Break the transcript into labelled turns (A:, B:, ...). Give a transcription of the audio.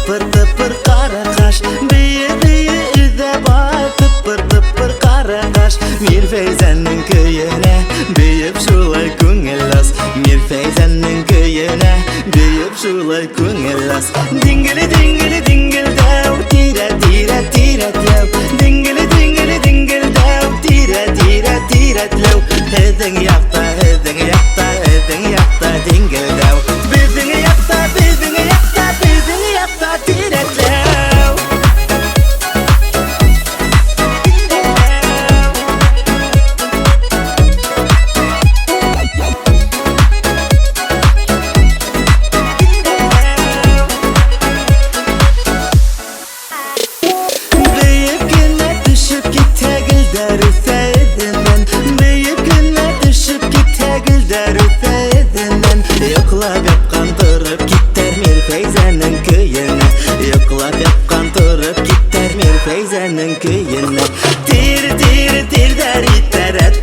A: tıpır tıpır kara kaş, biyi üde bay tıpır tıpır kara kaş. Mirfeyzen'nin köyüne büyüp şulay köngülas, Mirfeyzen'nin köyüne büyüp şulay köngülas. Dingili dingili dingil dev, tire tire tire dev, dingili dingili dingil dev, tire tire tire dev. Hedin yapta hedin yapta hedin yapta dingil dev, bizin yapta bizin yapta bizin yapta tire dev. Yoklap yapkandırıp gitter Mirfeyzen'nin köyüne, yoklap yapkandırıp gitter Mirfeyzen'nin köyüne. Tir tir tir der iter et